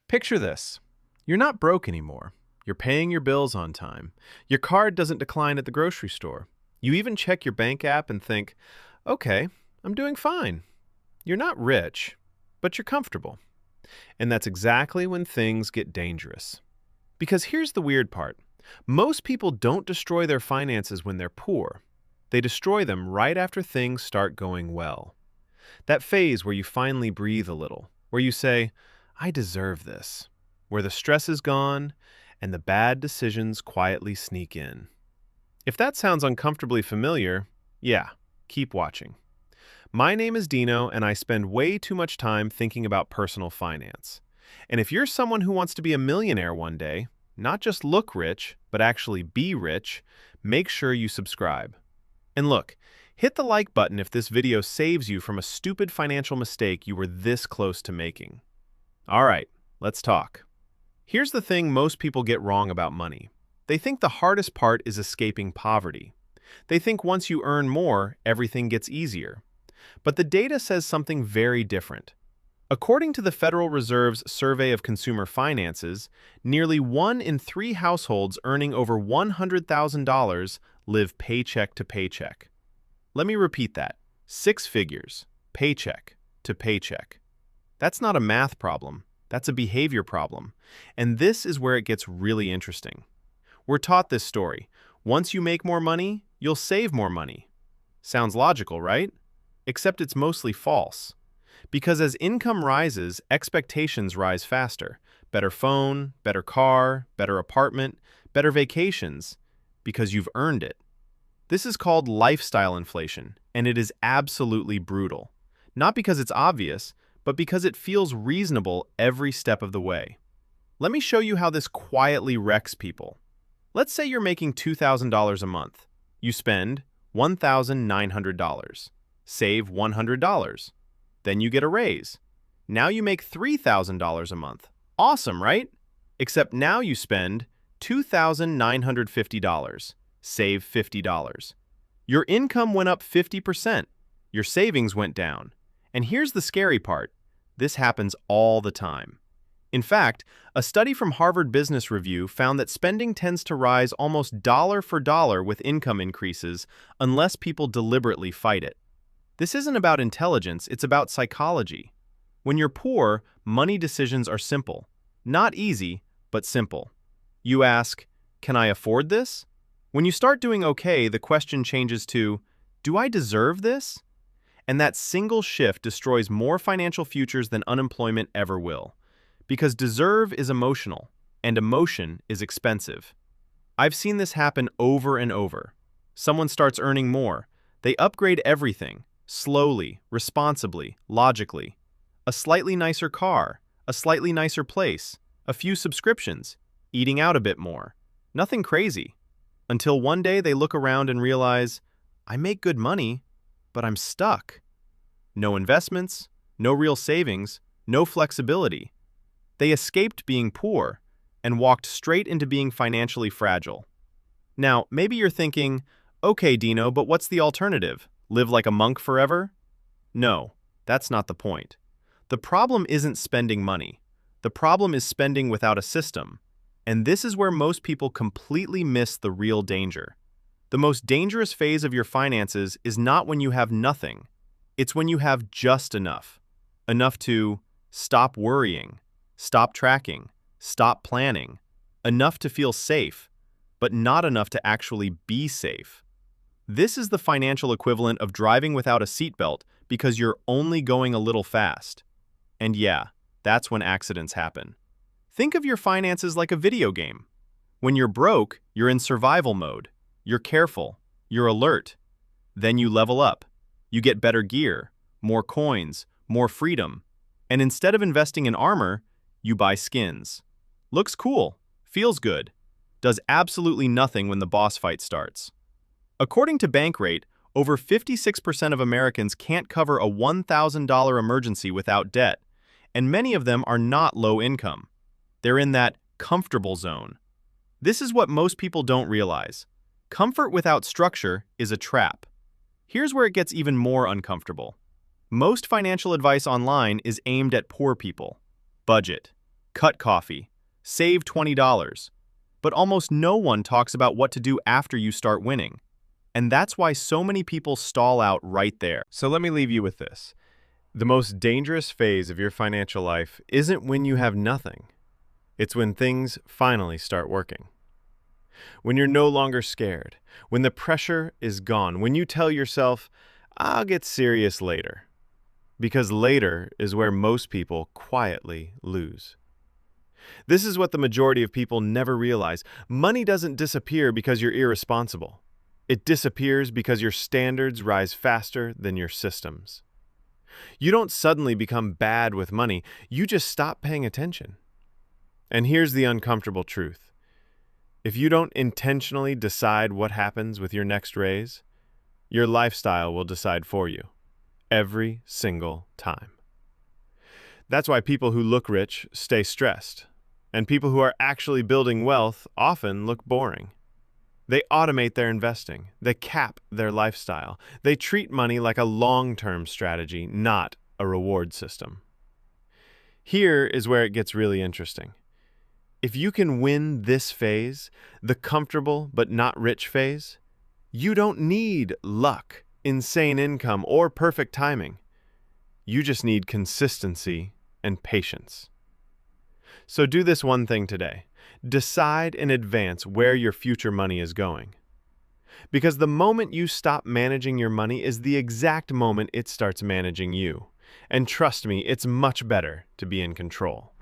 Picture this. You're not broke anymore. You're paying your bills on time. Your card doesn't decline at the grocery store. You even check your bank app and think, okay, I'm doing fine. You're not rich, but you're comfortable. And that's exactly when things get dangerous. Because here's the weird part. Most people don't destroy their finances when they're poor. They destroy them right after things start going well. That phase where you finally breathe a little, where you say, I deserve this, where the stress is gone and the bad decisions quietly sneak in. If that sounds uncomfortably familiar, yeah, keep watching. My name is Dino, and I spend way too much time thinking about personal finance. And if you're someone who wants to be a millionaire one day, not just look rich, but actually be rich, make sure you subscribe. And look, hit the like button if this video saves you from a stupid financial mistake you were this close to making. All right, let's talk. Here's the thing most people get wrong about money. They think the hardest part is escaping poverty. They think once you earn more, everything gets easier. But the data says something very different. According to the Federal Reserve's Survey of Consumer Finances, nearly 1 in 3 households earning over $100,000 live paycheck to paycheck. Let me repeat that. 6 figures, paycheck to paycheck. That's not a math problem. That's a behavior problem. And this is where it gets really interesting. We're taught this story. Once you make more money, you'll save more money. Sounds logical, right? Except it's mostly false. Because as income rises, expectations rise faster. Better phone, better car, better apartment, better vacations, because you've earned it. This is called lifestyle inflation, and it is absolutely brutal. Not because it's obvious, but because it feels reasonable every step of the way. Let me show you how this quietly wrecks people. Let's say you're making $2,000 a month. You spend $1,900. Save $100. Then you get a raise. Now you make $3,000 a month. Awesome, right? Except now you spend $2,950. Save $50. Your income went up 50%. Your savings went down. And here's the scary part. This happens all the time. In fact, a study from Harvard Business Review found that spending tends to rise almost dollar for dollar with income increases unless people deliberately fight it. This isn't about intelligence, it's about psychology. When you're poor, money decisions are simple. Not easy, but simple. You ask, can I afford this? When you start doing okay, the question changes to, do I deserve this? And that single shift destroys more financial futures than unemployment ever will. Because deserve is emotional, and emotion is expensive. I've seen this happen over and over. Someone starts earning more. They upgrade everything, slowly, responsibly, logically. A slightly nicer car, a slightly nicer place, a few subscriptions, eating out a bit more. Nothing crazy. Until one day they look around and realize, I make good money, but I'm stuck. No investments, no real savings, no flexibility. They escaped being poor and walked straight into being financially fragile. Now, maybe you're thinking, okay, Dino, but what's the alternative? Live like a monk forever? No, that's not the point. The problem isn't spending money. The problem is spending without a system. And this is where most people completely miss the real danger. The most dangerous phase of your finances is not when you have nothing. It's when you have just enough. Enough to stop worrying, stop tracking, stop planning. Enough to feel safe, but not enough to actually be safe. This is the financial equivalent of driving without a seatbelt because you're only going a little fast. And yeah, that's when accidents happen. Think of your finances like a video game. When you're broke, you're in survival mode. You're careful. You're alert. Then you level up. You get better gear, more coins, more freedom. And instead of investing in armor, you buy skins. Looks cool. Feels good. Does absolutely nothing when the boss fight starts. According to Bankrate, over 56% of Americans can't cover a $1,000 emergency without debt, and many of them are not low income. They're in that comfortable zone. This is what most people don't realize. Comfort without structure is a trap. Here's where it gets even more uncomfortable. Most financial advice online is aimed at poor people. Budget. cut coffee, save $20. But almost no one talks about what to do after you start winning. And that's why so many people stall out right there. So let me leave you with this. The most dangerous phase of your financial life isn't when you have nothing. It's when things finally start working. When you're no longer scared, when the pressure is gone, when you tell yourself, I'll get serious later. Because later is where most people quietly lose. This is what the majority of people never realize. Money doesn't disappear because you're irresponsible. It disappears because your standards rise faster than your systems. You don't suddenly become bad with money, you just stop paying attention. And here's the uncomfortable truth. If you don't intentionally decide what happens with your next raise, your lifestyle will decide for you, every single time. That's why people who look rich stay stressed, and people who are actually building wealth often look boring. They automate their investing, they cap their lifestyle, they treat money like a long-term strategy, not a reward system. Here is where it gets really interesting. If you can win this phase, the comfortable but not rich phase, you don't need luck, insane income, or perfect timing. You just need consistency and patience. So do this one thing today. Decide in advance where your future money is going. Because the moment you stop managing your money is the exact moment it starts managing you. And trust me, it's much better to be in control.